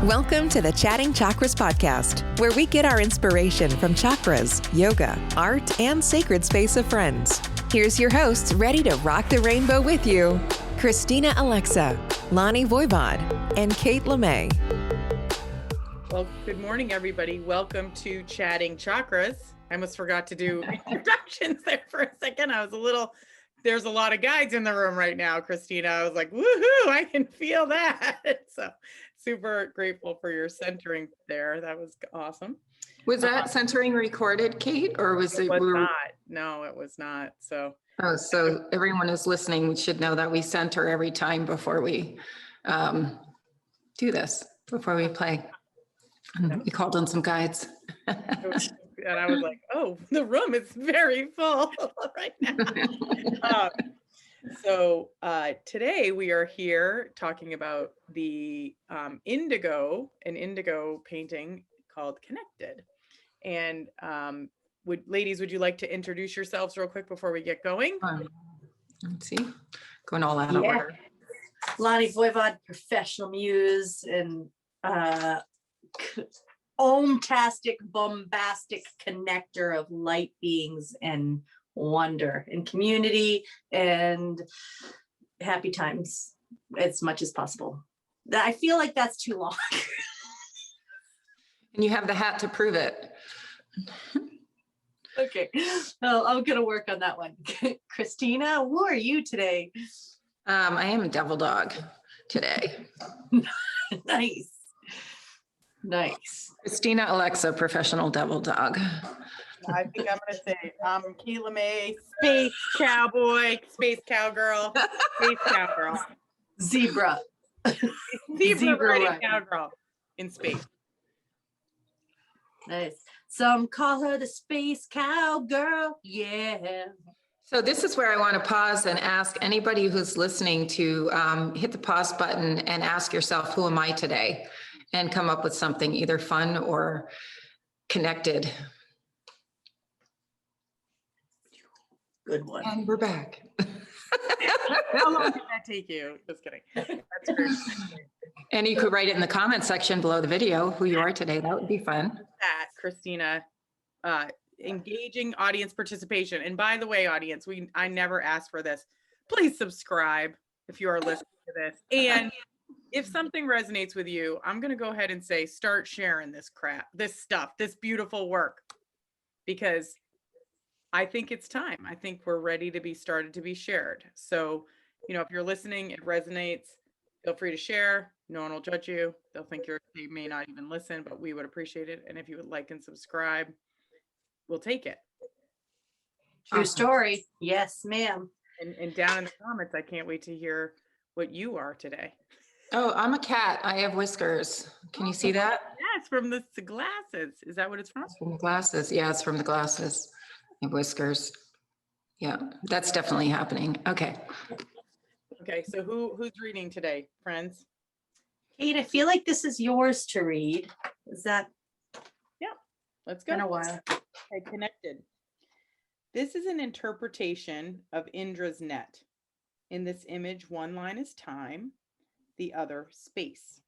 Welcome to the Chatting Chakras podcast, where we get our inspiration from chakras, yoga, art, and sacred space of friends. Here's your hosts ready to rock the rainbow with you, Christina Alexa, Lonnie Voivod, and Kate LeMay. Well, good morning, everybody. Welcome to Chatting Chakras. I almost forgot to do introductions there for a second. There's a lot of guides in the room right now, Christina. I was like, woohoo, I can feel that. So super grateful for your centering there. That was awesome. Was that centering recorded, Kate, or was it? Not. No, it was not. So. Oh, so everyone who's listening should know that we center every time before we do this, before we play. And we called on some guides. And I was like, oh, the room is very full right now. So today we are here talking about the indigo painting called Connected. And ladies, would you like to introduce yourselves real quick before we get going? Let's see, going all out of order. Lonnie Voivod, professional muse and om-tastic, bombastic connector of light beings and wonder and community and happy times as much as possible. I feel like that's too long. And you have the hat to prove it. Okay, well, I'm gonna work on that one. Christina, who are you today? I am a devil dog today. Nice. Christina Alexa, professional devil dog. I think I'm going to say Kate LeMay, space cowboy, space cowgirl, space cowgirl. Zebra riding cowgirl in space. Nice. Some call her the space cowgirl. Yeah. So this is where I want to pause and ask anybody who's listening to hit the pause button and ask yourself, who am I today? And come up with something either fun or connected. Good one. And we're back. How long did that take you? Just kidding. That's great. And you could write it in the comment section below the video, who you are today. That would be fun. That, Christina, engaging audience participation. And by the way, audience, I never asked for this. Please subscribe if you are listening to this. And if something resonates with you, I'm going to go ahead and say, start sharing this crap, this stuff, this beautiful work, because I think it's time. I think we're ready to be started to be shared. So, if you're listening, it resonates, feel free to share. No one will judge you. They'll think they may not even listen, but we would appreciate it. And if you would like and subscribe, we'll take it. True story. Yes, ma'am. And down in the comments, I can't wait to hear what you are today. Oh, I'm a cat. I have whiskers. Can you see that? Yeah, it's from the glasses. Is that what it's from? It's from the glasses. Yeah, it's from the glasses. I have whiskers. Yeah, that's definitely happening. Okay. Okay, so who's reading today, friends? Kate, I feel like this is yours to read. Is that? Yeah, let's go. Been a while. Okay, Connected. This is an interpretation of Indra's net. In this image, one line is time, the other space.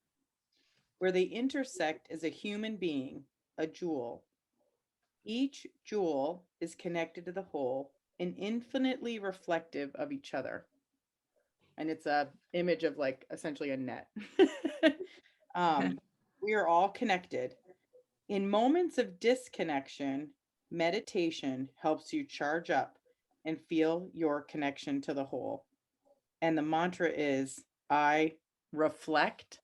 Where they intersect is a human being, a jewel. Each jewel is connected to the whole and infinitely reflective of each other. And it's a image of like essentially a net. We are all connected. In moments of disconnection, meditation helps you charge up and feel your connection to the whole. And the mantra is, I reflect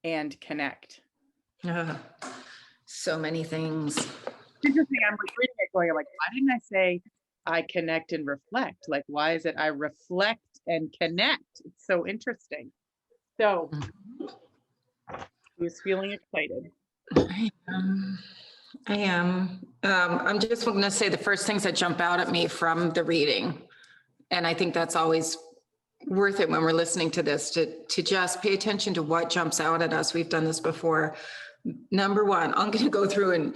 and connect. So many things. Interesting. I'm reading it going, like, why didn't I say I connect and reflect? Like, why is it I reflect and connect? It's so interesting. So, who's feeling excited? I am. I'm just going to say the first things that jump out at me from the reading. And I think that's always worth it when we're listening to this, to just pay attention to what jumps out at us. We've done this before. Number one, I'm going to go through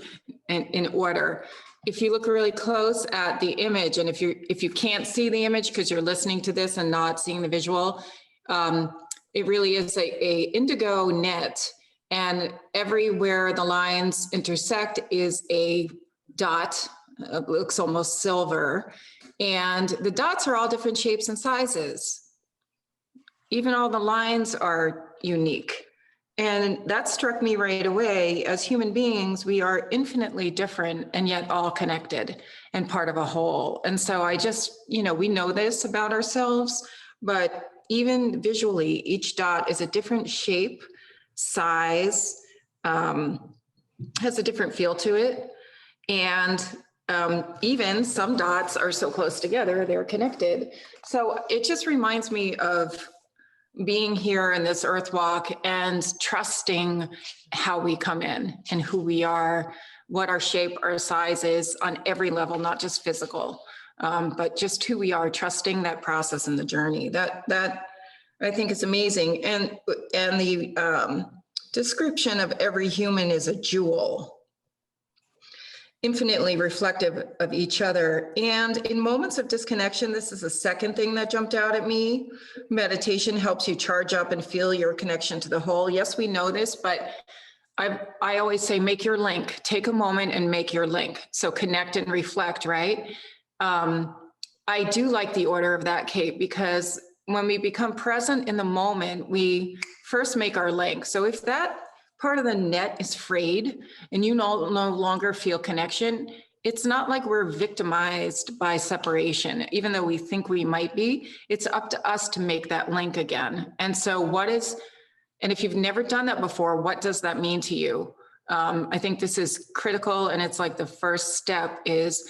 in order. If you look really close at the image, and if you can't see the image because you're listening to this and not seeing the visual, it really is a indigo net And everywhere the lines intersect is a dot. It looks almost silver. And the dots are all different shapes and sizes. Even all the lines are unique. And that struck me right away. As human beings, we are infinitely different and yet all connected and part of a whole. And so I just, we know this about ourselves, but even visually, each dot is a different shape, size, has a different feel to it. And even some dots are so close together, they're connected. So it just reminds me of being here in this earth walk and trusting how we come in and who we are, what our shape, our size is on every level, not just physical, but just who we are, trusting that process and the journey. That I think is amazing. And the description of every human is a jewel, infinitely reflective of each other. And in moments of disconnection, this is the second thing that jumped out at me. Meditation helps you charge up and feel your connection to the whole. Yes, we know this, but I always say, make your link, take a moment and make your link. So connect and reflect, right? I do like the order of that, Kate, because when we become present in the moment, we first make our link. So if that part of the net is frayed and you no longer feel connection, it's not like we're victimized by separation, even though we think we might be. It's up to us to make that link again. And so and if you've never done that before, what does that mean to you? I think this is critical. And it's like the first step is,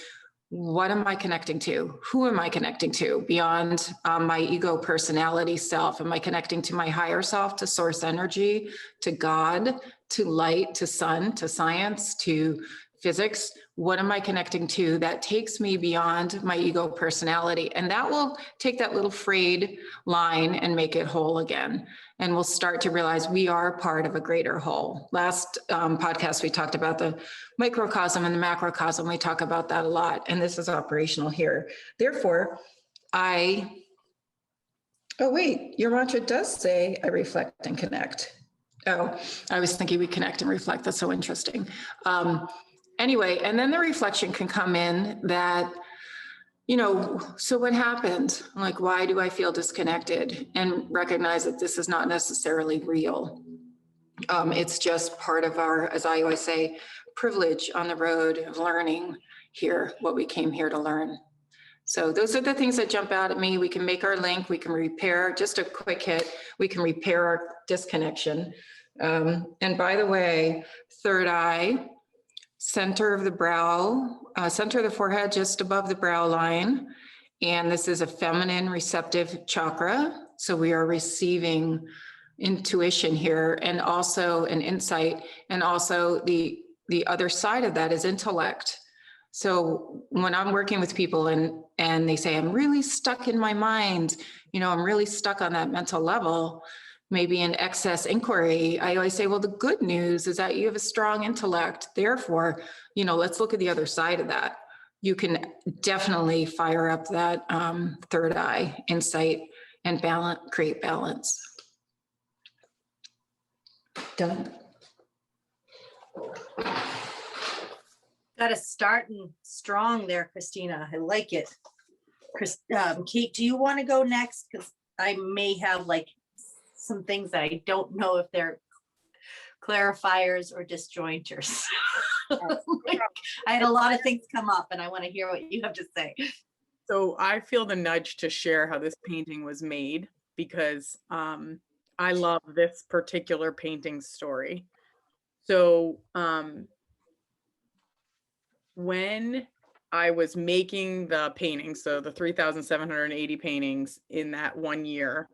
what am I connecting to? Who am I connecting to beyond my ego personality self? Am I connecting to my higher self, to source energy, to God, to light, to sun, to science, to physics? What am I connecting to that takes me beyond my ego personality? And that will take that little frayed line and make it whole again. And we'll start to realize we are part of a greater whole. Last podcast, we talked about the microcosm and the macrocosm. We talk about that a lot, and this is operational here. Therefore, oh wait, your mantra does say, I reflect and connect. Oh, I was thinking we connect and reflect. That's so interesting. Anyway, and then the reflection can come in that, so what happened? Like, why do I feel disconnected? And recognize that this is not necessarily real. It's just part of our, as I always say, privilege on the road of learning here, what we came here to learn. So those are the things that jump out at me. We can make our link, we can repair, just a quick hit, we can repair our disconnection. And by the way, third eye, center of the brow, center of the forehead, just above the brow line. And this is a feminine receptive chakra. So we are receiving intuition here and also an insight. And also the other side of that is intellect. So when I'm working with people and they say, I'm really stuck in my mind, I'm really stuck on that mental level, maybe in excess inquiry, I always say, well, the good news is that you have a strong intellect. Therefore, let's look at the other side of that. You can definitely fire up that third eye, insight, and create balance. Done. Got to start strong there, Christina. I like it. Kate, do you want to go next? Because I may have some things that I don't know if they're clarifiers or disjointers. I had a lot of things come up and I want to hear what you have to say. So I feel the nudge to share how this painting was made because I love this particular painting story. So when I was making the paintings, so the 3,780 paintings in that 1 year,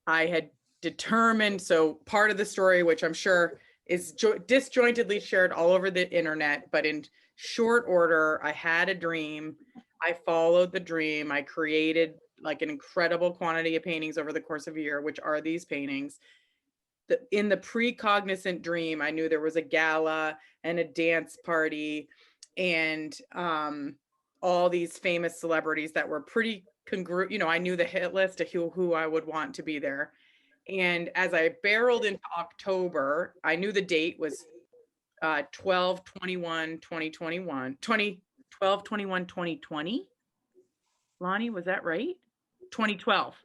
I had determined, so part of the story, which I'm sure is disjointedly shared all over the internet, but in short order, I had a dream. I followed the dream. I created an incredible quantity of paintings over the course of a year, which are these paintings. In the precognisant dream, I knew there was a gala and a dance party and all these famous celebrities that were pretty congruent. I knew the hit list of who I would want to be there. And as I barreled into October, I knew the date was 12/21/2020. Lonnie, was that right? 2012.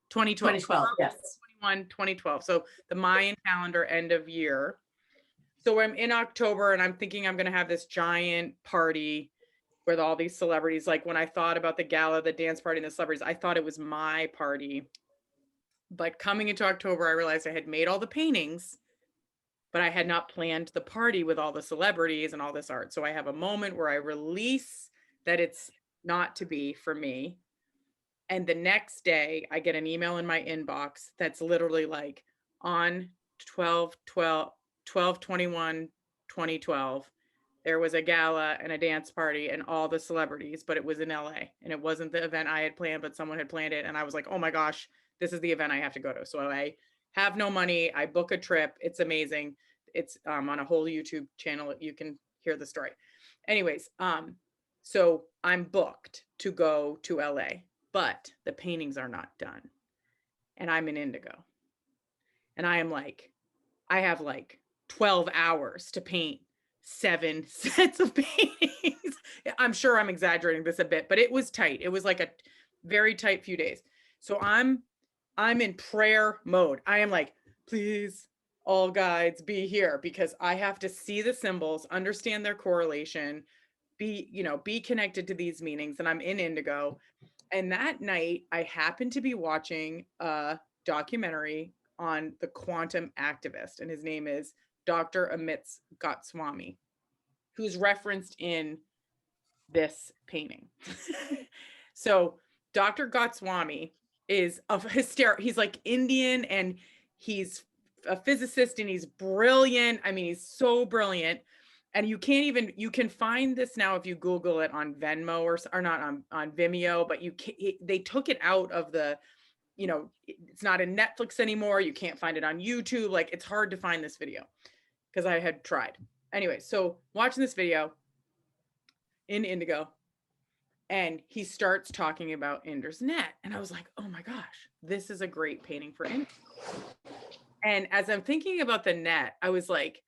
2012, yes. 2012. So the Mayan calendar end of year. So I'm in October and I'm thinking I'm going to have this giant party with all these celebrities. Like when I thought about the gala, the dance party, and the celebrities, I thought it was my party. But coming into October, I realized I had made all the paintings, but I had not planned the party with all the celebrities and all this art. So I have a moment where I release that it's not to be for me. And the next day I get an email in my inbox that's literally like, on 12/21/2012, there was a gala and a dance party and all the celebrities, but it was in LA and it wasn't the event I had planned, but someone had planned it. And I was like, oh my gosh, this is the event I have to go to. So I have no money. I book a trip. It's amazing. It's on a whole YouTube channel. You can hear the story. Anyways, so I'm booked to go to LA, but the paintings are not done. And I'm in indigo. And I am like, I have like 12 hours to paint 7 sets of paintings. I'm sure I'm exaggerating this a bit, but it was tight. It was like a very tight few days. So I'm in prayer mode. I am like, please, all guides, be here, because I have to see the symbols, understand their correlation, be connected to these meanings. And I'm in indigo. And that night I happened to be watching a documentary on the quantum activist, and his name is Dr. Amit Goswami, who's referenced in this painting. So Dr. Goswami is he's like Indian, and he's a physicist, and he's brilliant. I mean, he's so brilliant. And you can find this now if you Google it on Venmo or not on Vimeo, but they took it out of the, it's not in Netflix anymore. You can't find it on YouTube. Like, it's hard to find this video because I had tried. Anyway, so watching this video in indigo, and he starts talking about Indra's net. And I was like, oh my gosh, this is a great painting for Indra. And as I'm thinking about the net, I was like,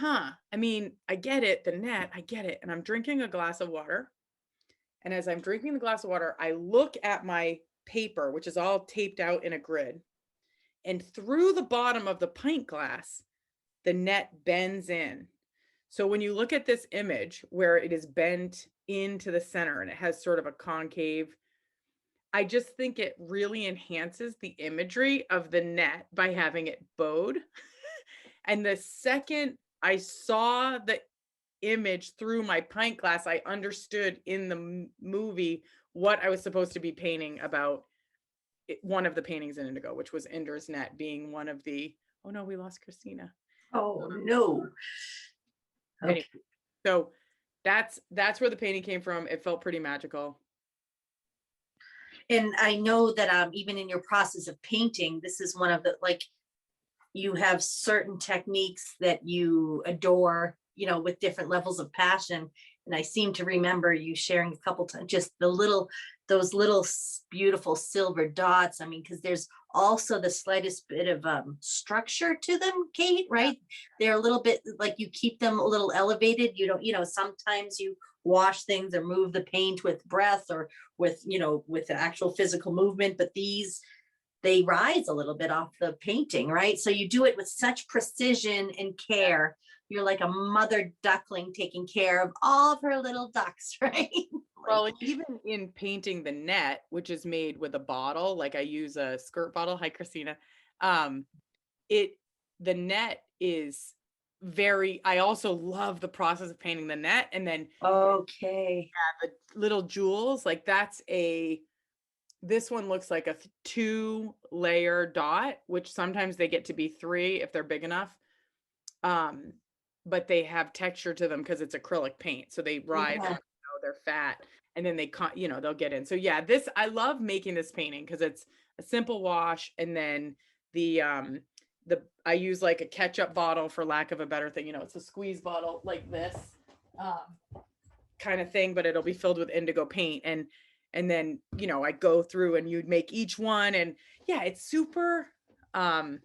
I mean, I get it, the net, I get it. And I'm drinking a glass of water. And as I'm drinking the glass of water, I look at my paper, which is all taped out in a grid. And through the bottom of the pint glass, the net bends in. So when you look at this image where it is bent into the center and it has sort of a concave, I just think it really enhances the imagery of the net by having it bowed. And the second I saw the image through my pint glass, I understood in the movie what I was supposed to be painting about one of the paintings in indigo, which was Indra's net being one of the, oh no, we lost Christina. Oh no. Okay. Anyway, so that's where the painting came from. It felt pretty magical. And I know that even in your process of painting, this is one of the, like, you have certain techniques that you adore, with different levels of passion. And I seem to remember you sharing a couple times, just those little beautiful silver dots. I mean, because there's also the slightest bit of structure to them, Kate, right? They're a little bit like, you keep them a little elevated. You don't, sometimes you wash things or move the paint with breath or with the actual physical movement, but they rise a little bit off the painting, right? So you do it with such precision and care. You're like a mother duckling taking care of all of her little ducks, right? Well, and even in painting the net, which is made with a bottle, like I use a skirt bottle. Hi, Christina. The net is I also love the process of painting the net. And then okay, the little jewels, like this one looks like a 2-layer dot, which sometimes they get to be 3 if they're big enough. But they have texture to them because it's acrylic paint. So they ride on, they're fat, and then they'll get in. So yeah, I love making this painting because it's a simple wash. And then I use like a ketchup bottle, for lack of a better thing. It's a squeeze bottle like this kind of thing, but it'll be filled with indigo paint. And then, I go through and you'd make each one. And yeah, it's super, I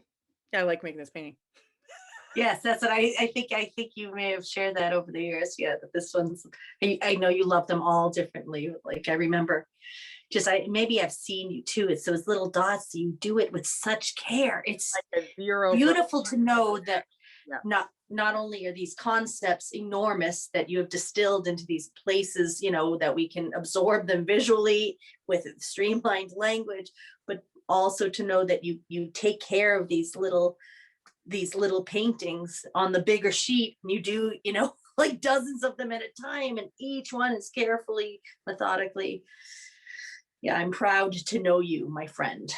like making this painting. Yes, that's what I think you may have shared that over the years. Yeah, but this one's, I know you love them all differently. Like I remember maybe I've seen you too. It's those little dots. You do it with such care. It's Like a 0. beautiful to know that Yeah. not only are these concepts enormous that you have distilled into these places, that we can absorb them visually with streamlined language, but also to know that you take care of these little paintings on the bigger sheet, and you do, like dozens of them at a time, and each one is carefully, methodically. Yeah, I'm proud to know you, my friend.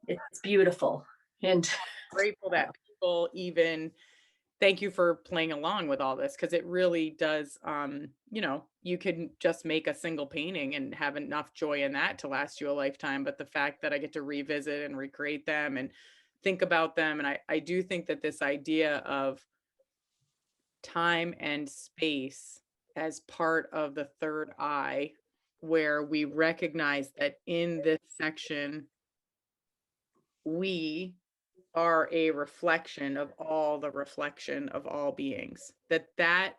It's beautiful. And Grateful that people even thank you for playing along with all this, because it really does, you can just make a single painting and have enough joy in that to last you a lifetime. But the fact that I get to revisit and recreate them and think about them, and I do think that this idea of time and space as part of the third eye, where we recognize that in this section, we are a reflection of all the reflection of all beings. That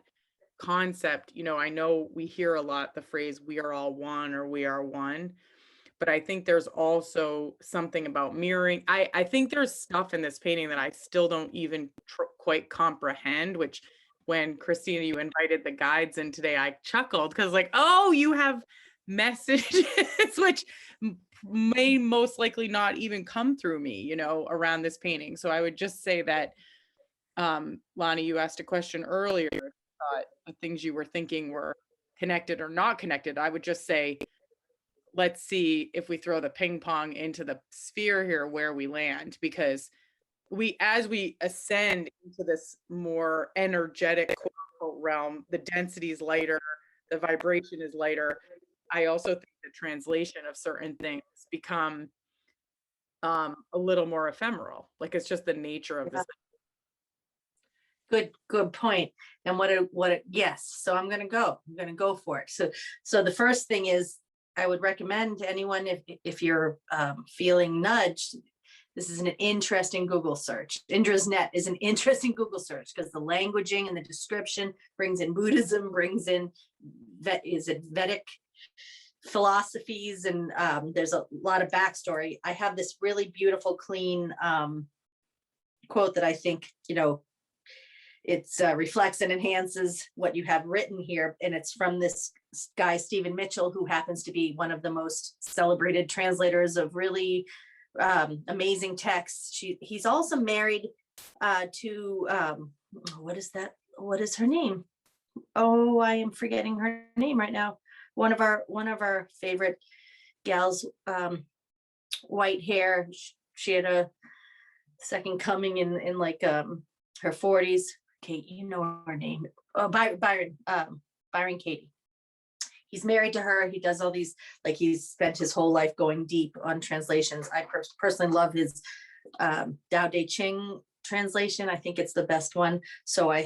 concept, I know we hear a lot the phrase, we are all one, or we are one. But I think there's also something about mirroring. I think there's stuff in this painting that I still don't even quite comprehend, which when Christina, you invited the guides in today, I chuckled because like, oh, you have messages, which may most likely not even come through me, around this painting. So I would just say that, Lonnie, you asked a question earlier, the things you were thinking were connected or not connected. I would just say, let's see if we throw the ping pong into the sphere here where we land, because as we ascend into this more energetic quote unquote realm, the density is lighter, the vibration is lighter. I also think the translation of certain things become a little more ephemeral. Like it's just the nature of this. good point. And yes. So I'm gonna go for it. So the first thing is, I would recommend to anyone, if you're feeling nudged, this is an interesting Google search. Indra's Net is an interesting Google search because the languaging and the description brings in Buddhism, brings in Vedic philosophies, and there's a lot of backstory. I have this really beautiful, clean quote that I think, it reflects and enhances what you have written here. And it's from this guy, Stephen Mitchell, who happens to be one of the most celebrated translators of really amazing texts. He's also married to, what is her name? Oh, I am forgetting her name right now. One of our favorite gals, white hair. She had a second coming in like her 40s. Kate, you know her name. Oh, Byron Katie. He's married to her. He does all these, like he's spent his whole life going deep on translations. I personally love his Tao Te Ching translation. I think it's the best one. So I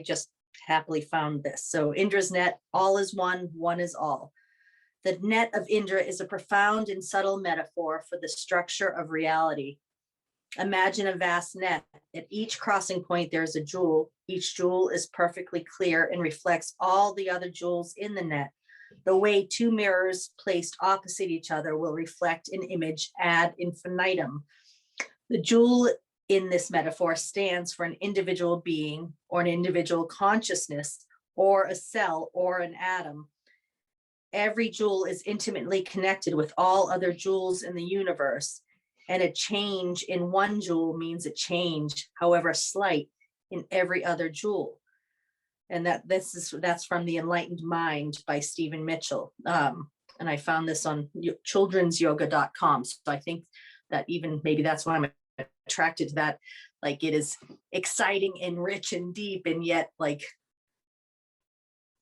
just happily found this. So Indra's net, all is one, one is all. The net of Indra is a profound and subtle metaphor for the structure of reality. Imagine a vast net. At each crossing point, there's a jewel. Each jewel is perfectly clear and reflects all the other jewels in the net. The way two mirrors placed opposite each other will reflect an image ad infinitum. The jewel in this metaphor stands for an individual being or an individual consciousness or a cell or an atom. Every jewel is intimately connected with all other jewels in the universe, and a change in one jewel means a change, however slight, in every other jewel. And that's from The Enlightened Mind by Stephen Mitchell. And I found this on childrensyoga.com. So I think that even maybe that's why I'm attracted to that. Like it is exciting and rich and deep, and yet like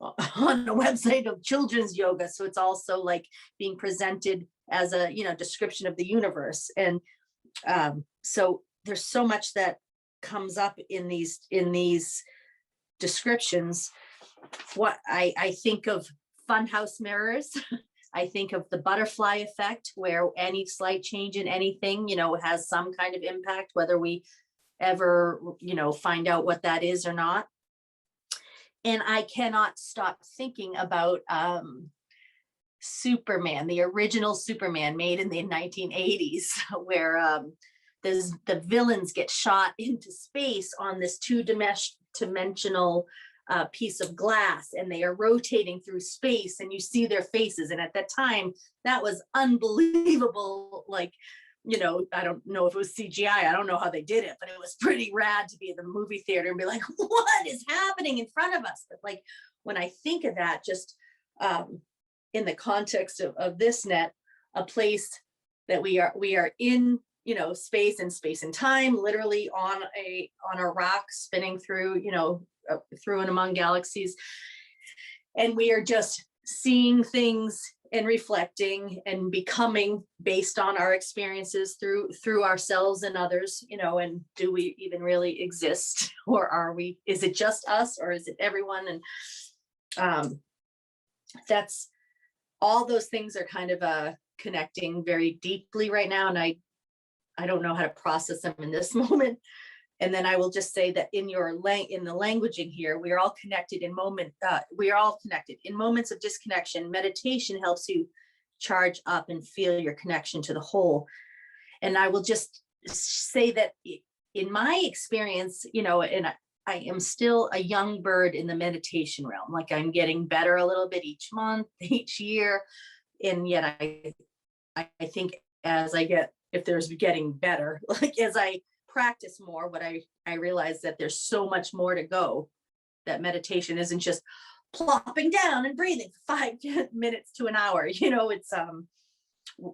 on the website of children's yoga. So it's also like being presented as a, description of the universe. And so there's so much that comes up in these descriptions. What I think of funhouse mirrors. I think of the butterfly effect, where any slight change in anything, has some kind of impact, whether we ever, find out what that is or not. And I cannot stop thinking about Superman, the original Superman made in the 1980s, where the villains get shot into space on this two-dimensional piece of glass, and they are rotating through space, and you see their faces. And at that time, that was unbelievable. Like, I don't know if it was CGI. I don't know how they did it, but it was pretty rad to be in the movie theater and be like, what is happening in front of us? But like, when I think of that, just in the context of this net, a place that we are in, space and time, literally on a rock spinning through, through and among galaxies. And we are just seeing things and reflecting and becoming based on our experiences through ourselves and others, and do we even really exist, or is it just us, or is it everyone? And that's all, those things are kind of connecting very deeply right now. And I don't know how to process them in this moment. And then I will just say that in the languaging here, we are all connected we are all connected in moments of disconnection. Meditation helps you charge up and feel your connection to the whole. And I will just say that in my experience, and I am still a young bird in the meditation realm. Like, I'm getting better a little bit each month, each year. And yet I think if there's getting better, like as I practice more, what I realize that there's so much more to go, that meditation isn't just plopping down and breathing for 5 minutes to an hour, it's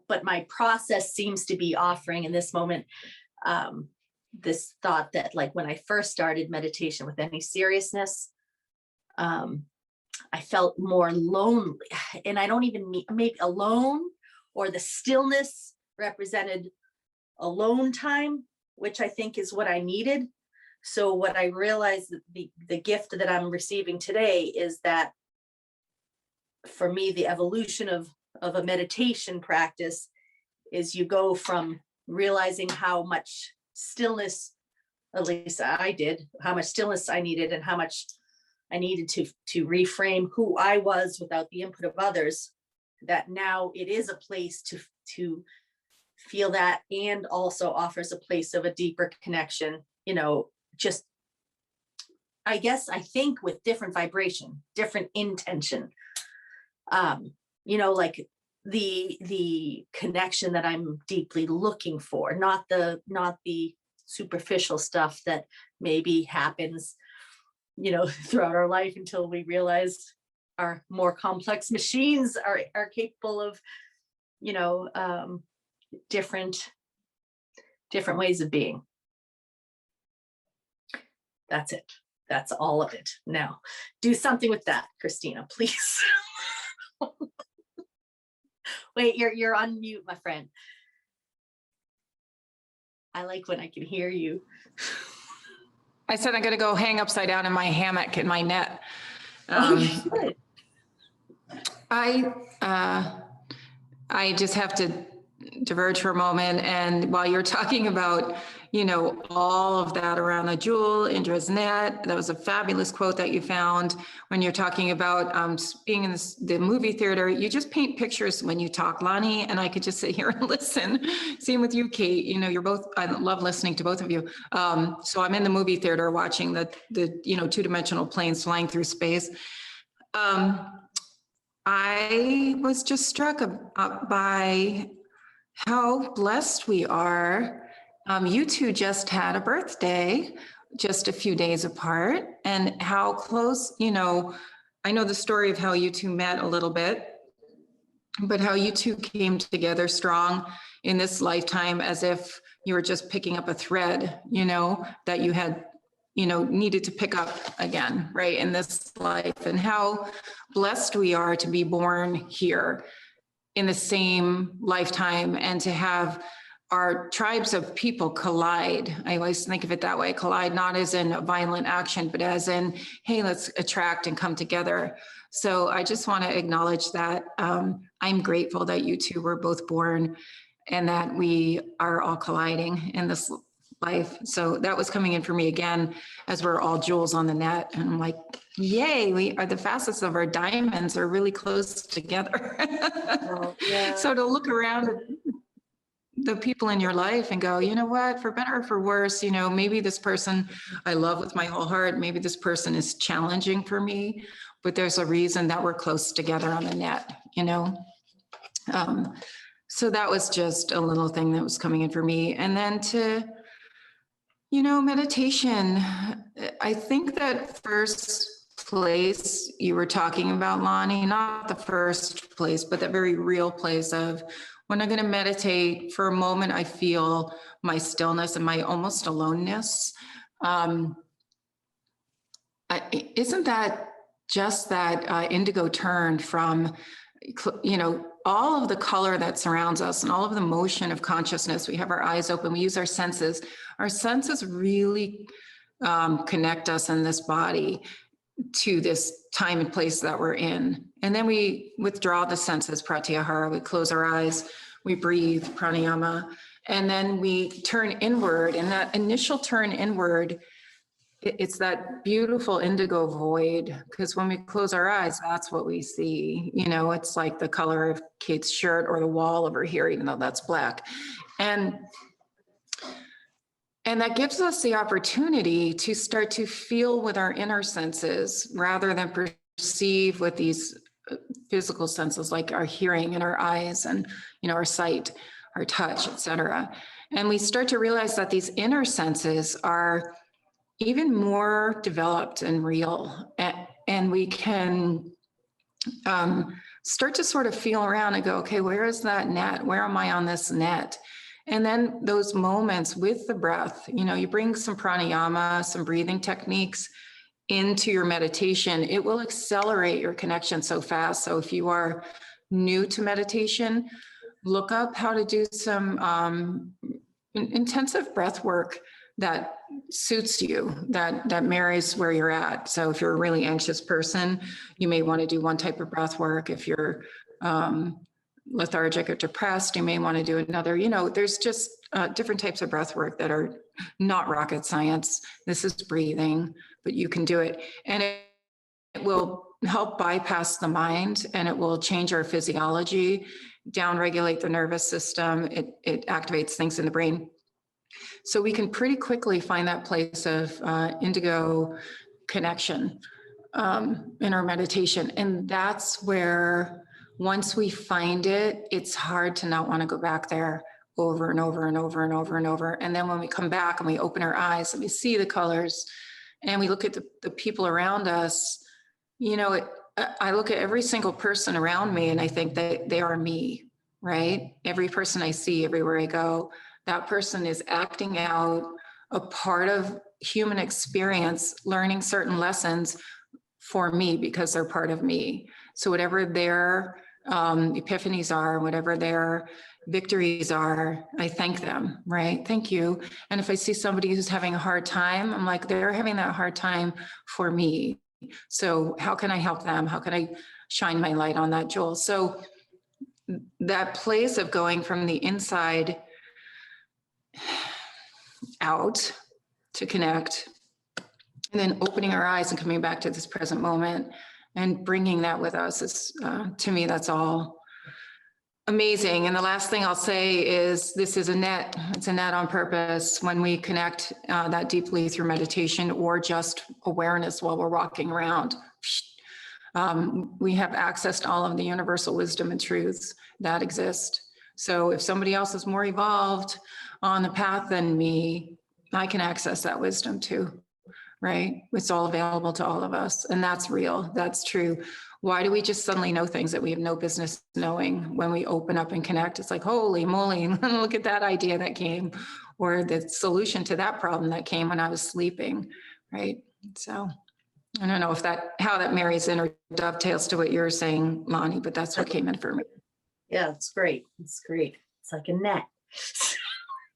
but my process seems to be offering in this moment this thought that, like, when I first started meditation with any seriousness, I felt more lonely. And I don't even mean maybe alone, or the stillness represented alone time, which I think is what I needed. So what I realized, the gift that I'm receiving today, is that for me, the evolution of a meditation practice is you go from realizing how much stillness, at least I did, how much stillness I needed, and how much I needed to reframe who I was without the input of others, that now it is a place to feel that, and also offers a place of a deeper connection, just, I think with different vibration, different intention, like the connection that I'm deeply looking for, not the superficial stuff that maybe happens, throughout our life, until we realize our more complex machines are capable of, different ways of being. That's it. That's all of it. Now, do something with that, Christina, please. Wait, you're on mute, my friend. I like when I can hear you. I said I'm going to go hang upside down in my hammock in my net. Good. I just have to diverge for a moment. And while you're talking about, all of that around the jewel, Indra's net, that was a fabulous quote that you found. When you're talking about being in the movie theater, you just paint pictures when you talk, Lonnie, and I could just sit here and listen. Same with you, Kate. You're both, I love listening to both of you. So I'm in the movie theater watching the two-dimensional planes flying through space. I was just struck by how blessed we are. You two just had a birthday, just a few days apart, and how close, I know the story of how you two met a little bit, but how you two came together strong in this lifetime, as if you were just picking up a thread, that you had, needed to pick up again, right, in this life, and how blessed we are to be born here in the same lifetime, and to have our tribes of people collide. I always think of it that way, collide, not as in a violent action, but as in, hey, let's attract and come together. So I just want to acknowledge that I'm grateful that you two were both born and that we are all colliding in this life. So that was coming in for me again, as we're all jewels on the net. And I'm like, yay, we are the facets of our diamonds are really close together. Oh, yeah. So to look around at the people in your life and go, you know what, for better or for worse, you know, maybe this person I love with my whole heart, maybe this person is challenging for me, but there's a reason that we're close together on the net, you know? So that was just a little thing that was coming in for me. And then to, you know, meditation, I think that first place you were talking about, Lonnie, not the first place, but that very real place of when I'm going to meditate for a moment, I feel my stillness and my almost aloneness. Isn't that just that indigo turned from, you know, all of the color that surrounds us and all of the motion of consciousness? We have our eyes open, we use our senses. Our senses really connect us in this body to this time and place that we're in. And then we withdraw the senses, pratyahara, we close our eyes, we breathe, pranayama, and then we turn inward. And that initial turn inward, it's that beautiful indigo void, because when we close our eyes, that's what we see. You know, it's like the color of Kate's shirt or the wall over here, even though that's black. And that gives us the opportunity to start to feel with our inner senses rather than perceive with these physical senses like our hearing and our eyes and, you know, our sight, our touch, etc. And we start to realize that these inner senses are even more developed and real. And we can start to sort of feel around and go, okay, where is that net? Where am I on this net? And then those moments with the breath, you know, you bring some pranayama, some breathing techniques into your meditation, it will accelerate your connection so fast. So if you are new to meditation, look up how to do some intensive breath work that suits you, that marries where you're at. So if you're a really anxious person, you may want to do one type of breath work. If you're lethargic or depressed, you may want to do another. You know, there's just different types of breath work that are not rocket science. This is breathing, but you can do it. And it will help bypass the mind, and it will change our physiology, downregulate the nervous system. It activates things in the brain. So we can pretty quickly find that place of indigo connection in our meditation. And that's where, once we find it, it's hard to not want to go back there over and over and over and over and over. And then when we come back and we open our eyes and we see the colors and we look at the people around us, you know, I look at every single person around me and I think that they are me, right? Every person I see everywhere I go, that person is acting out a part of human experience, learning certain lessons for me because they're part of me. So whatever their epiphanies are, whatever their victories are, I thank them, right? Thank you. And if I see somebody who's having a hard time, I'm like, they're having that hard time for me. So how can I help them? How can I shine my light on that jewel? So that place of going from the inside out to connect, and then opening our eyes and coming back to this present moment and bringing that with us is, to me, that's all amazing. And the last thing I'll say is this is a net. It's a net on purpose. When we connect that deeply through meditation or just awareness while we're walking around, we have access to all of the universal wisdom and truths that exist. So if somebody else is more evolved on the path than me, I can access that wisdom too, right? It's all available to all of us. And that's real. That's true. Why do we just suddenly know things that we have no business knowing when we open up and connect? It's like, holy moly, look at that idea that came, or the solution to that problem that came when I was sleeping, right? So I don't know if how that marries in or dovetails to what you're saying, Lonnie, but that's what came in for me. Yeah, it's great. It's great. It's like a net.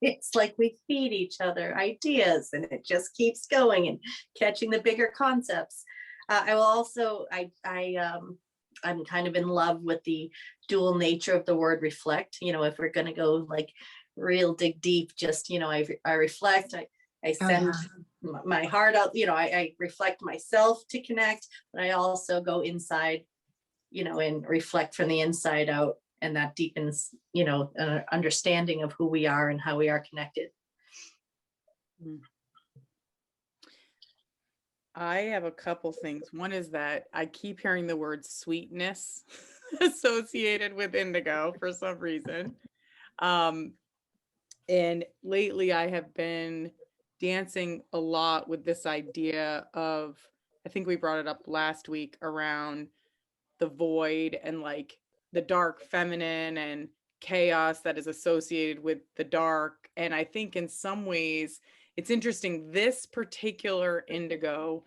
It's like we feed each other ideas and it just keeps going and catching the bigger concepts. I will also, I'm kind of in love with the dual nature of the word reflect. If we're going to go like real dig deep, just, I reflect, I send my heart out, I reflect myself to connect, but I also go inside, and reflect from the inside out. And that deepens, an understanding of who we are and how we are connected. I have a couple things. One is that I keep hearing the word sweetness associated with indigo for some reason. And lately I have been dancing a lot with this idea of, I think we brought it up last week, around the void and like the dark feminine and chaos that is associated with the dark. And I think in some ways it's interesting, this particular indigo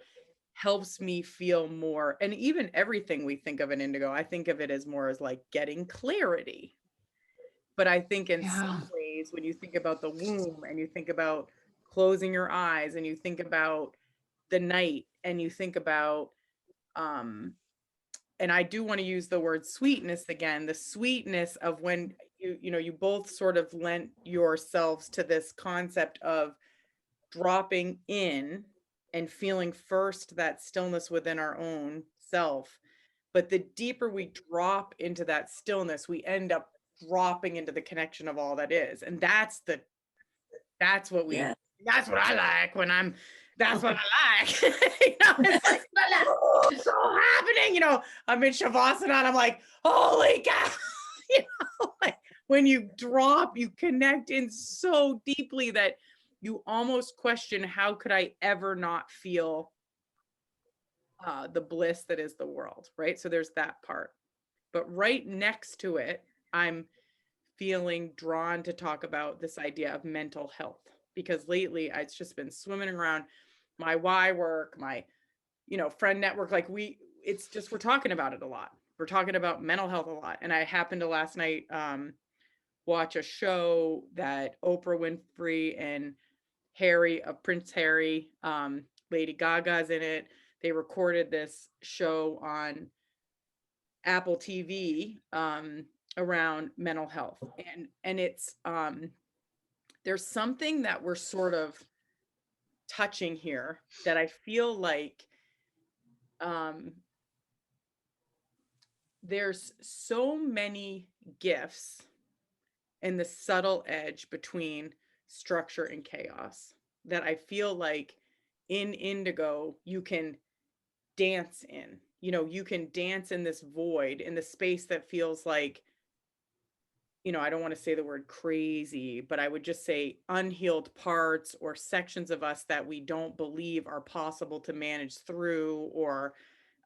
helps me feel more, and even everything we think of an indigo, I think of it as more as like getting clarity. But I think in some ways, when you think about the womb and you think about closing your eyes and you think about the night and you think about, and I do want to use the word sweetness again, the sweetness of when you both sort of lent yourselves to this concept of dropping in and feeling first that stillness within our own self. But the deeper we drop into that stillness, we end up dropping into the connection of all that is. And that's what I like when that's what I like. It's like, it's all happening. I'm in Shavasana and I'm like, holy cow. Like when you drop, you connect in so deeply that you almost question, how could I ever not feel the bliss that is the world, right? So there's that part. But right next to it, I'm feeling drawn to talk about this idea of mental health, because lately it's just been swimming around my Y work, my, friend network. Like we're talking about it a lot. We're talking about mental health a lot. And I happened to last night watch a show that Oprah Winfrey and Prince Harry, Lady Gaga's in it. They recorded this show on Apple TV around mental health. And it's, there's something that we're sort of touching here that I feel like there's so many gifts in the subtle edge between structure and chaos that I feel like in indigo you can dance in. You can dance in this void, in the space that feels like, I don't want to say the word crazy, but I would just say unhealed parts or sections of us that we don't believe are possible to manage through, or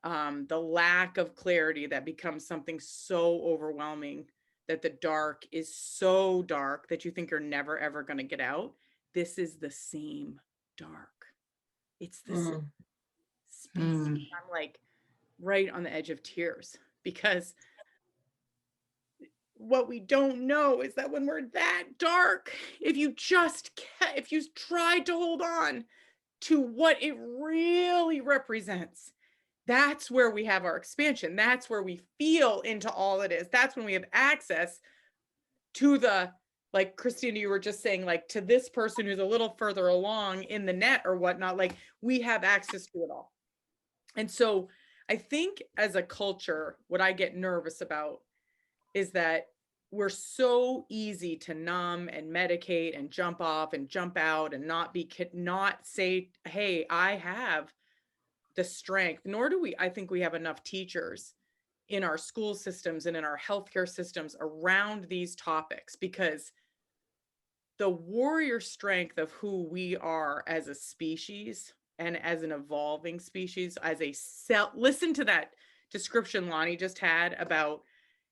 the lack of clarity that becomes something so overwhelming that the dark is so dark that you think you're never, ever going to get out. This is the same dark. It's the same space. I'm like right on the edge of tears, because what we don't know is that when we're that dark, if you tried to hold on to what it really represents, that's where we have our expansion. That's where we feel into all it is. That's when we have access to the, like Christina, you were just saying, like to this person who's a little further along in the net or whatnot, like we have access to it all. And so I think as a culture, what I get nervous about is that we're so easy to numb and medicate and jump off and jump out and not say, hey, I have the strength, nor do I think we have enough teachers in our school systems and in our healthcare systems around these topics, because the warrior strength of who we are as a species and as an evolving species, as a cell. Listen to that description Lonnie just had about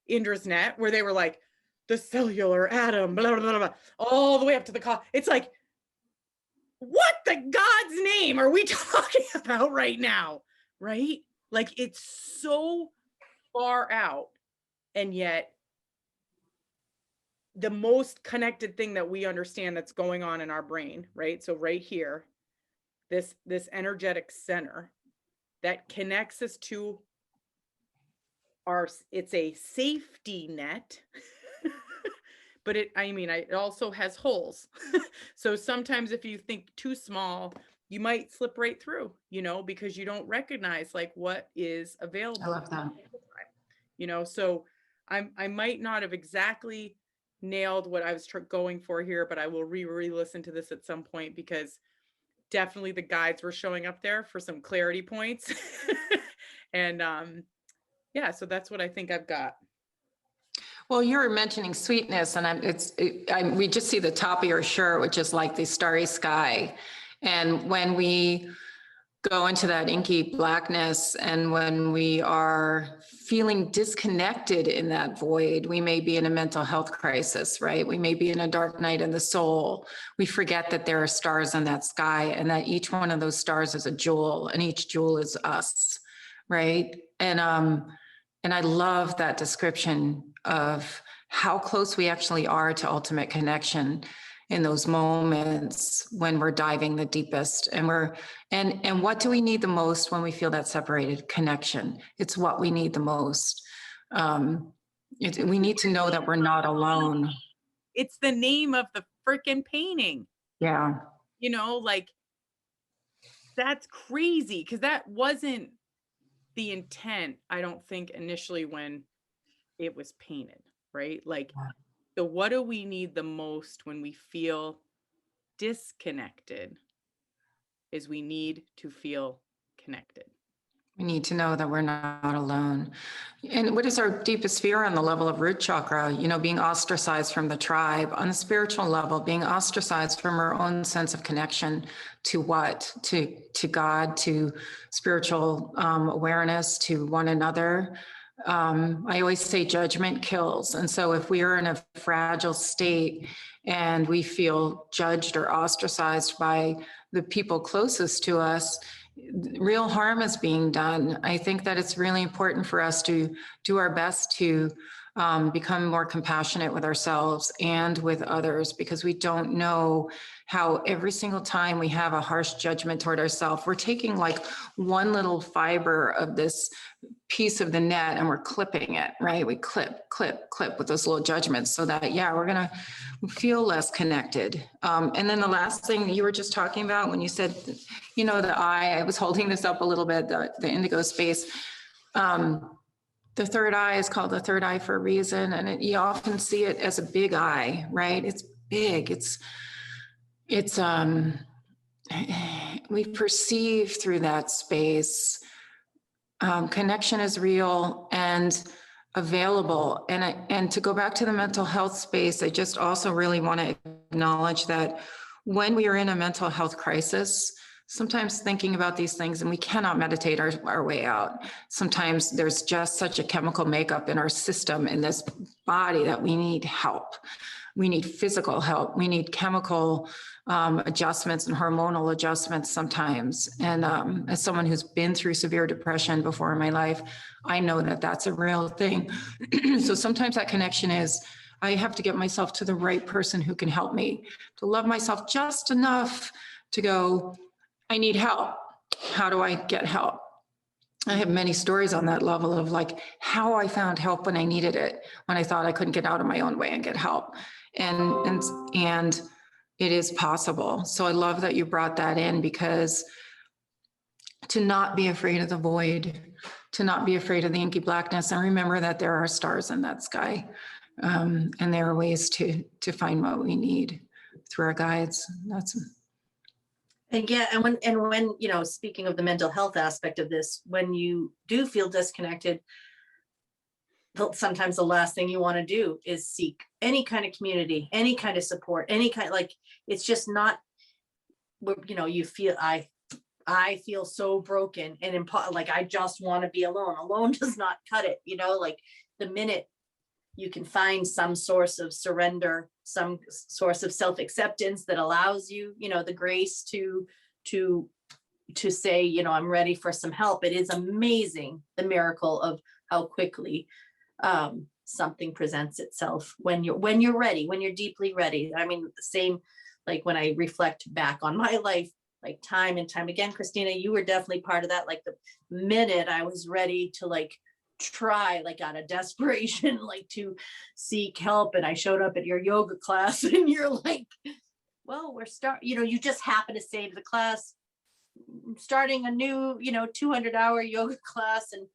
Indra's net, where they were like the cellular atom, blah, blah, blah, blah, all the way up to the it's like, what the God's name are we talking about right now? Right? Like it's so far out. And yet the most connected thing that we understand that's going on in our brain, right? So right here, this energetic center that connects us to it's a safety net. But it also has holes. So sometimes if you think too small, you might slip right through, because you don't recognize like what is available. I love that. So I might not have exactly nailed what I was going for here, but I will re-listen to this at some point, because definitely the guides were showing up there for some clarity points. And yeah, so that's what I think I've got. Well, you were mentioning sweetness, and we just see the top of your shirt, which is like the starry sky. And when we go into that inky blackness, and when we are feeling disconnected in that void, we may be in a mental health crisis, right? We may be in a dark night in the soul. We forget that there are stars in that sky, and that each one of those stars is a jewel, and each jewel is us, right? And I love that description of how close we actually are to ultimate connection in those moments when we're diving the deepest. And what do we need the most when we feel that separated? Connection. It's what we need the most. We need to know that we're not alone. It's the name of the freaking painting. Yeah. Like, that's crazy, because that wasn't the intent, I don't think, initially when it was painted, right? Like, so what do we need the most when we feel disconnected? Is we need to feel connected. We need to know that we're not alone. And what is our deepest fear on the level of root chakra? Being ostracized from the tribe. On the spiritual level, being ostracized from our own sense of connection to what? To God, to spiritual awareness, to one another. I always say judgment kills. And so if we are in a fragile state and we feel judged or ostracized by the people closest to us, real harm is being done. I think that it's really important for us to do our best to become more compassionate with ourselves and with others, because we don't know how every single time we have a harsh judgment toward ourselves, we're taking like one little fiber of this piece of the net and we're clipping it, right? We clip with those little judgments so that, we're going to feel less connected. And then the last thing you were just talking about when you said, the eye, I was holding this up a little bit, the indigo space. The third eye is called the third eye for a reason. And you often see it as a big eye, right? It's big. We perceive through that space. Connection is real and available. And to go back to the mental health space, I just also really want to acknowledge that when we are in a mental health crisis, sometimes thinking about these things, and we cannot meditate our way out. Sometimes there's just such a chemical makeup in our system, in this body, that we need help. We need physical help. We need chemical adjustments and hormonal adjustments sometimes. And as someone who's been through severe depression before in my life, I know that that's a real thing. So sometimes that connection is, I have to get myself to the right person who can help me, to love myself just enough to go, I need help. How do I get help? I have many stories on that level of like how I found help when I needed it, when I thought I couldn't get out of my own way and get help. And it is possible. So I love that you brought that in, because to not be afraid of the void, to not be afraid of the inky blackness, and remember that there are stars in that sky. And there are ways to find what we need through our guides. And when speaking of the mental health aspect of this, when you do feel disconnected, sometimes the last thing you want to do is seek any kind of community, any kind of support, it's just not, you feel, I feel so broken and I just want to be alone. Alone does not cut it. The minute you can find some source of surrender, some source of self-acceptance that allows you, the grace to say, I'm ready for some help. It is amazing, the miracle of how quickly something presents itself when you're ready, when you're deeply ready. I mean, the same, like when I reflect back on my life, like time and time again, Christina, you were definitely part of that. Like the minute I was ready to like try, like out of desperation, like to seek help, and I showed up at your yoga class, and you're like, well, you just happen to say to the class, "I'm starting a new, 200-hour yoga class." And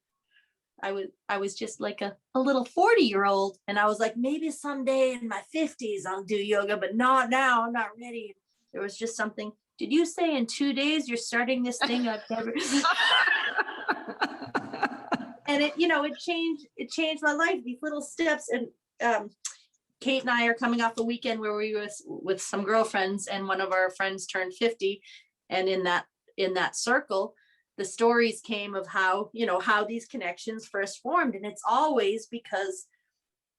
I was just like a little 40-year-old. And I was like, maybe someday in my 50s, I'll do yoga, but not now. I'm not ready. There was just something. Did you say in 2 days you're starting this thing I've never? And it changed my life, these little steps. And Kate and I are coming off a weekend where we were with some girlfriends, and one of our friends turned 50. And in that circle, the stories came of how these connections first formed. And it's always because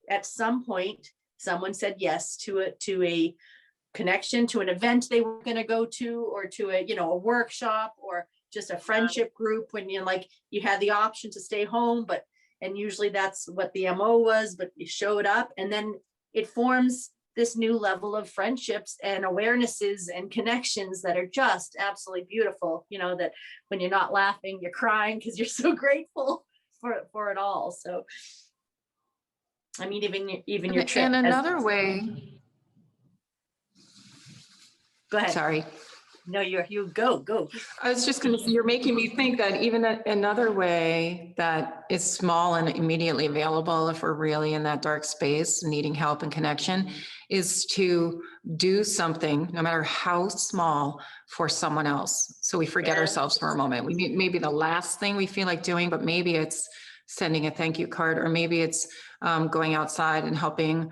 at some point someone said yes to a connection, to an event they were going to go to, or to a workshop, or just a friendship group, when you had the option to stay home, and usually that's what the MO was, but you showed up, and then it forms this new level of friendships and awarenesses and connections that are just absolutely beautiful. That when you're not laughing, you're crying because you're so grateful for it all. So, I mean, even your trip. And another way. Go ahead. Sorry. No, you go. I was just going to say, you're making me think that even another way that is small and immediately available, if we're really in that dark space, needing help and connection, is to do something, no matter how small, for someone else. So we forget ourselves for a moment. Maybe the last thing we feel like doing, but maybe it's sending a thank you card, or maybe it's going outside and helping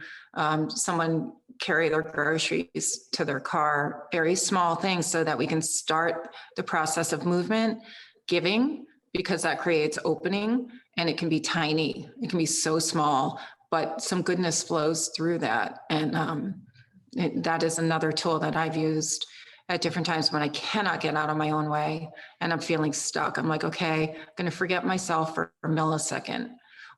someone carry their groceries to their car. Very small things, so that we can start the process of movement, giving, because that creates opening, and it can be tiny. It can be so small, but some goodness flows through that. And that is another tool that I've used at different times when I cannot get out of my own way and I'm feeling stuck. I'm like, okay, I'm going to forget myself for a millisecond,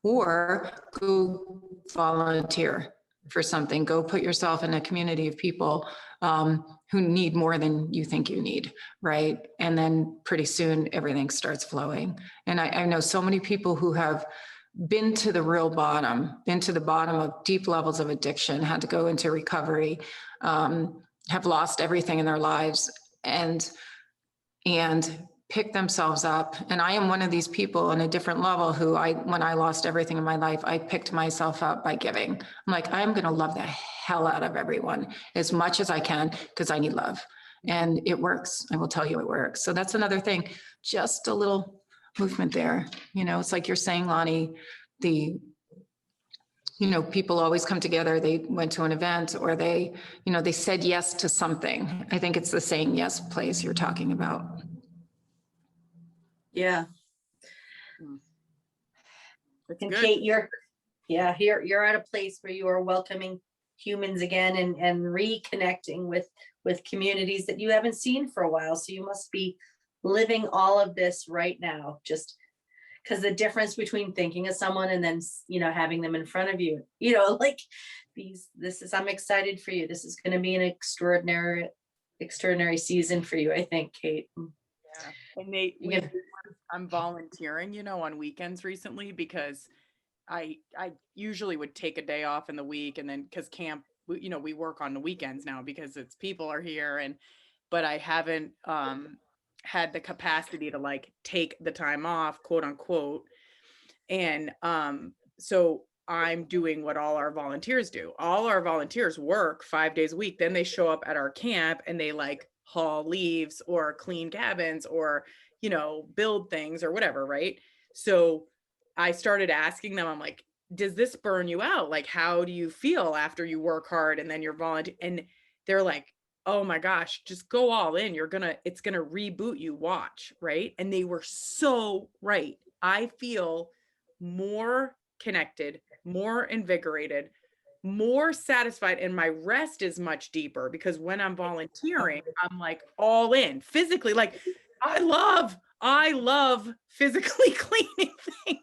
or go volunteer for something. Go put yourself in a community of people who need more than you think you need, right? And then pretty soon everything starts flowing. And I know so many people who have been to the real bottom, been to the bottom of deep levels of addiction, had to go into recovery, have lost everything in their lives, and pick themselves up. And I am one of these people on a different level who when I lost everything in my life, I picked myself up by giving. I'm like, I'm going to love the hell out of everyone as much as I can, because I need love. And it works. I will tell you it works. So that's another thing, just a little movement there. It's like you're saying, Lonnie, people always come together. They went to an event, or they said yes to something. I think it's the saying yes place you're talking about. Yeah. That's And good. Kate, you're at a place where you are welcoming humans again, and reconnecting with communities that you haven't seen for a while. So you must be living all of this right now, just because the difference between thinking of someone and then having them in front of you, I'm excited for you. This is going to be an extraordinary season for you, I think, Kate. Yeah. And I'm volunteering, on weekends recently, because I usually would take a day off in the week, and then because camp, we work on the weekends now because people are here, but I haven't had the capacity to take the time off, quote unquote. And so I'm doing what all our volunteers do. All our volunteers work 5 days a week. Then they show up at our camp and they haul leaves or clean cabins or, build things or whatever. Right. So I started asking them, I'm like, does this burn you out? How do you feel after you work hard and then you're volunteer? And they're like, oh my gosh, just go all in. It's going to reboot you. Watch. Right. And they were so right. I feel more connected, more invigorated, more satisfied, and my rest is much deeper, because when I'm volunteering, I'm all in physically. I love physically cleaning things.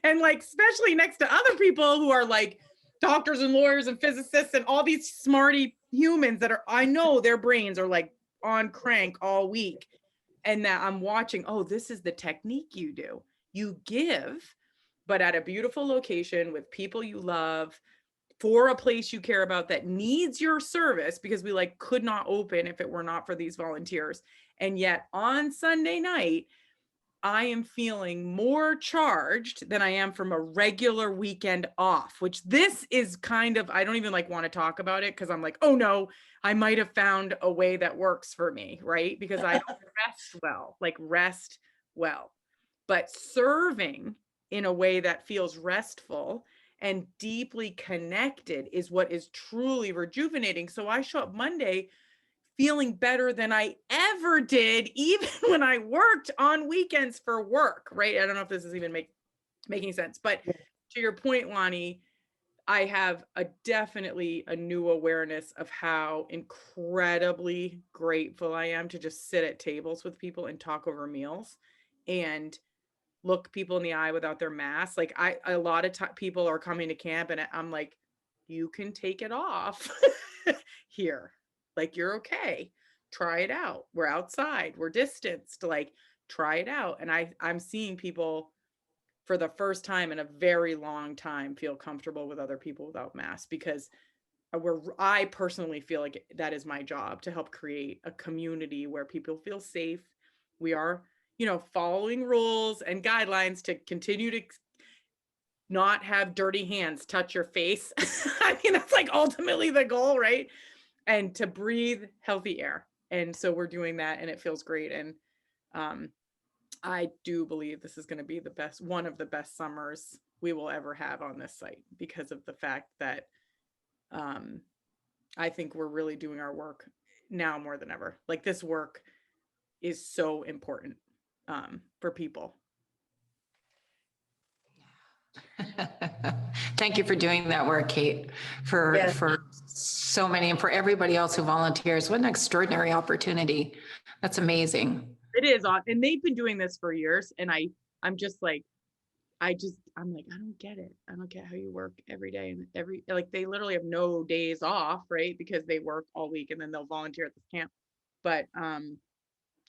And like, especially next to other people who are like doctors and lawyers and physicists and all these smarty humans that are, I know their brains are like on crank all week. And that I'm watching, oh, this is the technique you do. You give, but at a beautiful location with people you love, for a place you care about that needs your service, because we like could not open if it were not for these volunteers. And yet on Sunday night, I am feeling more charged than I am from a regular weekend off, which this is kind of, I don't even like want to talk about it because I'm like, oh no, I might have found a way that works for me, right? Because I don't rest well. But serving in a way that feels restful and deeply connected is what is truly rejuvenating. So I show up Monday feeling better than I ever did, even when I worked on weekends for work, right? I don't know if this is even making sense, but to your point, Lonnie, I have definitely a new awareness of how incredibly grateful I am to just sit at tables with people and talk over meals and look people in the eye without their masks. Like a lot of people are coming to camp and I'm like, you can take it off here. Like, you're okay. Try it out. We're outside. We're distanced. Like, try it out. And I'm seeing people for the first time in a very long time feel comfortable with other people without masks, because I personally feel like that is my job, to help create a community where people feel safe. We are, following rules and guidelines to continue to not have dirty hands touch your face. I mean, that's like ultimately the goal, right? And to breathe healthy air. And so we're doing that and it feels great. And I do believe this is going to be one of the best summers we will ever have on this site, because of the fact that I think we're really doing our work now more than ever. Like, this work is so important for people. Thank you for doing that work, Kate, for so many, and for everybody else who volunteers. What an extraordinary opportunity. That's amazing. It is. And they've been doing this for years. And I'm just like, I don't get it. I don't get how you work every day and they literally have no days off, right? Because they work all week and then they'll volunteer at this camp. But I'm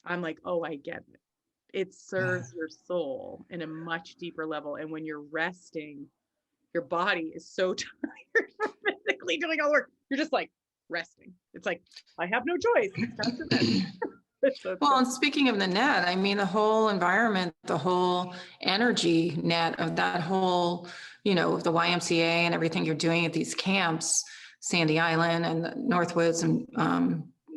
like, oh, I get it. It serves your soul in a much deeper level. And when you're resting, your body is so tired from physically doing all the work. You're just like resting. It's like, I have no choice. It's time to rest. Well, and speaking of the net, I mean, the whole environment, the whole energy net of that whole, the YMCA and everything you're doing at these camps, Sandy Island and the Northwoods and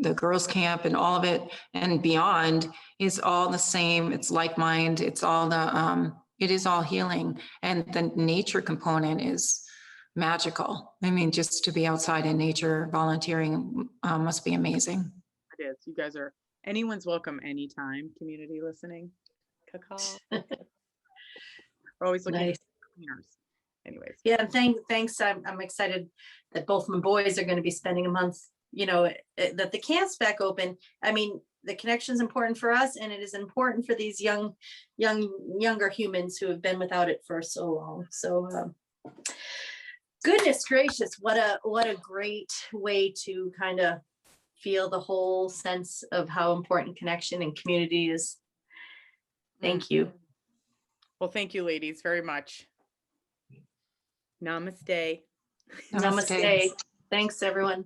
the girls camp and all of it and beyond is all the same. It's like mind. It's all it is all healing. And the nature component is magical. I mean, just to be outside in nature, volunteering must be amazing. It is. You guys are, anyone's welcome anytime, community listening. We're always looking for cleaners. Anyways. Yeah, thanks. I'm excited that both my boys are going to be spending a month, that the camp's back open. I mean, the connection is important for us, and it is important for these younger humans who have been without it for so long. So goodness gracious, what a great way to kind of feel the whole sense of how important connection and community is. Thank you. Well, thank you, ladies, very much. Namaste. Namaste. Thanks, everyone.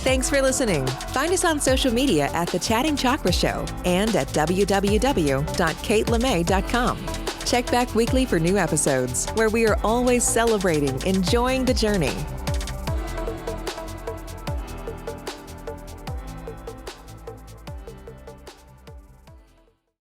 Thanks for listening. Find us on social media at The Chatting Chakra Show and at www.katelemay.com. Check back weekly for new episodes, where we are always celebrating enjoying the journey.